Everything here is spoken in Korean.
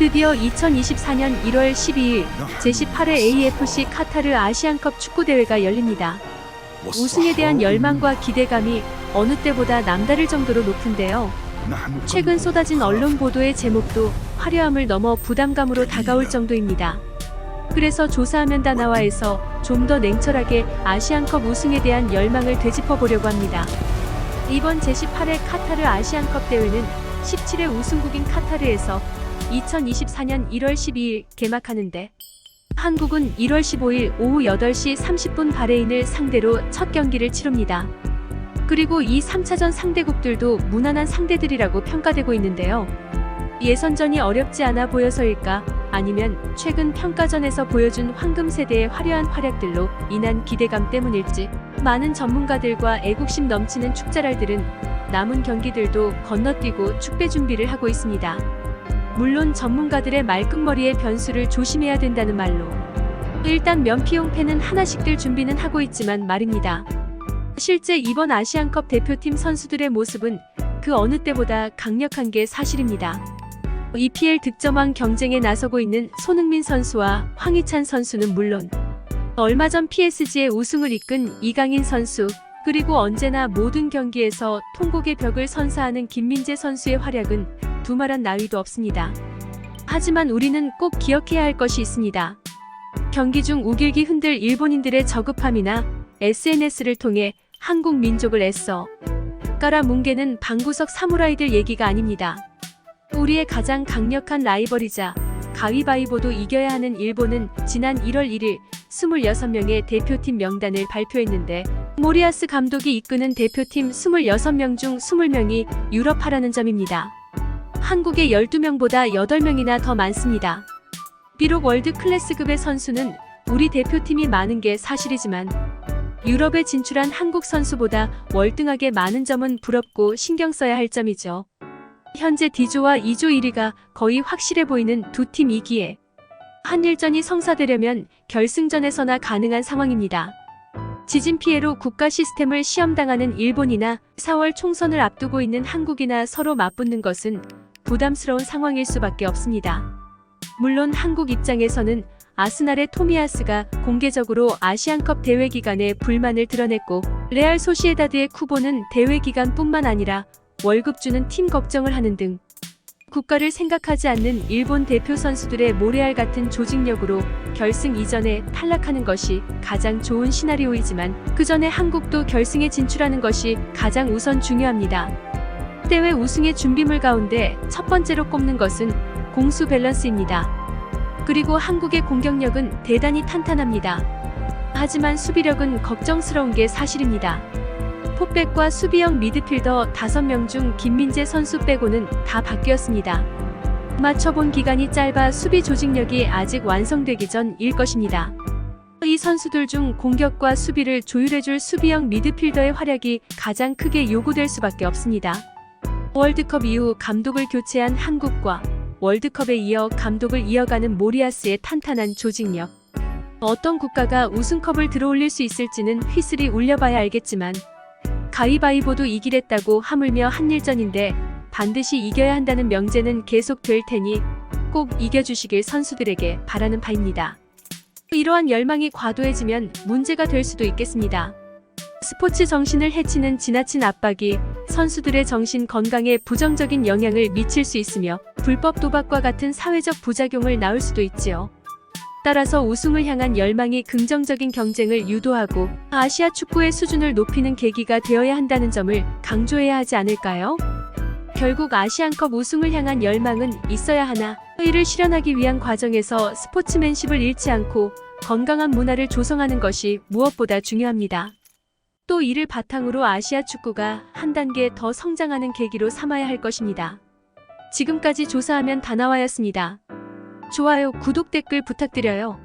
드디어 2024년 1월 12일 제18회 AFC 카타르 아시안컵 축구대회가 열립니다. 우승에 대한 열망과 기대감이 어느 때보다 남다를 정도로 높은데요. 최근 쏟아진 언론 보도의 제목도 화려함을 넘어 부담감으로 다가올 정도입니다. 그래서 조사하면 다나와에서 좀 더 냉철하게 아시안컵 우승에 대한 열망을 되짚어보려고 합니다. 이번 제18회 카타르 아시안컵 대회는 17회 우승국인 카타르에서 2024년 1월 12일 개막하는데, 한국은 1월 15일 오후 8시 30분 바레인을 상대로 첫 경기를 치릅니다. 그리고 이 3차전 상대국들도 무난한 상대들이라고 평가되고 있는데요. 예선전이 어렵지 않아 보여서일까, 아니면 최근 평가전에서 보여준 황금세대의 화려한 활약들로 인한 기대감 때문일지, 많은 전문가들과 애국심 넘치는 축자랄들은 남은 경기들도 건너뛰고 축배 준비를 하고 있습니다. 물론 전문가들의 말끝머리의 변수를 조심해야 된다는 말로 일단 면피용 펜은 하나씩들 준비는 하고 있지만 말입니다. 실제 이번 아시안컵 대표팀 선수들의 모습은 그 어느 때보다 강력한 게 사실입니다. EPL 득점왕 경쟁에 나서고 있는 손흥민 선수와 황희찬 선수는 물론, 얼마 전 PSG의 우승을 이끈 이강인 선수, 그리고 언제나 모든 경기에서 통곡의 벽을 선사하는 김민재 선수의 활약은 두말한 나위도 없습니다. 하지만 우리는 꼭 기억해야 할 것이 있습니다. 경기 중 우길기 흔들 일본인들의 저급함이나 SNS를 통해 한국 민족을 애써 깔아뭉개는 방구석 사무라이들 얘기가 아닙니다. 우리의 가장 강력한 라이벌이자 가위바위보도 이겨야 하는 일본은 지난 1월 1일 26명의 대표팀 명단을 발표했는데, 모리아스 감독이 이끄는 대표팀 26명 중 20명이 유럽파라는 점입니다. 한국의 12명보다 8명이나 더 많습니다. 비록 월드 클래스급의 선수는 우리 대표팀이 많은 게 사실이지만, 유럽에 진출한 한국 선수보다 월등하게 많은 점은 부럽고 신경 써야 할 점이죠. 현재 D조와 2조 1위가 거의 확실해 보이는 두 팀이기에 한일전이 성사되려면 결승전에서나 가능한 상황입니다. 지진 피해로 국가 시스템을 시험당하는 일본이나 4월 총선을 앞두고 있는 한국이나 서로 맞붙는 것은 부담스러운 상황일 수밖에 없습니다. 물론 한국 입장에서는 아스날의 토미야스가 공개적으로 아시안컵 대회 기간에 불만을 드러냈고, 레알 소시에다드의 쿠보는 대회 기간뿐만 아니라 월급 주는 팀 걱정을 하는 등 국가를 생각하지 않는 일본 대표 선수들의 모래알 같은 조직력으로 결승 이전에 탈락하는 것이 가장 좋은 시나리오이지만, 그 전에 한국도 결승에 진출하는 것이 가장 우선 중요합니다. 대회 우승의 준비물 가운데 첫 번째로 꼽는 것은 공수 밸런스입니다. 그리고 한국의 공격력은 대단히 탄탄합니다. 하지만 수비력은 걱정스러운 게 사실입니다. 포백과 수비형 미드필더 5명 중 김민재 선수 빼고는 다 바뀌었습니다. 맞춰본 기간이 짧아 수비 조직력이 아직 완성되기 전일 것입니다. 이 선수들 중 공격과 수비를 조율해줄 수비형 미드필더의 활약이 가장 크게 요구될 수밖에 없습니다. 월드컵 이후 감독을 교체한 한국과 월드컵에 이어 감독을 이어가는 모리아스의 탄탄한 조직력. 어떤 국가가 우승컵을 들어올릴 수 있을지는 휘슬이 울려봐야 알겠지만, 가위바위보도 이기랬다고 하물며 한일전인데 반드시 이겨야 한다는 명제는 계속 될 테니 꼭 이겨주시길 선수들에게 바라는 바입니다. 이러한 열망이 과도해지면 문제가 될 수도 있겠습니다. 스포츠 정신을 해치는 지나친 압박이 선수들의 정신 건강에 부정적인 영향을 미칠 수 있으며, 불법 도박과 같은 사회적 부작용을 낳을 수도 있지요. 따라서 우승을 향한 열망이 긍정적인 경쟁을 유도하고 아시아 축구의 수준을 높이는 계기가 되어야 한다는 점을 강조해야 하지 않을까요? 결국 아시안컵 우승을 향한 열망은 있어야 하나, 이를 실현하기 위한 과정에서 스포츠맨십을 잃지 않고 건강한 문화를 조성하는 것이 무엇보다 중요합니다. 또 이를 바탕으로 아시아 축구가 한 단계 더 성장하는 계기로 삼아야 할 것입니다. 지금까지 조사하면 다나와였습니다. 좋아요, 구독, 댓글 부탁드려요.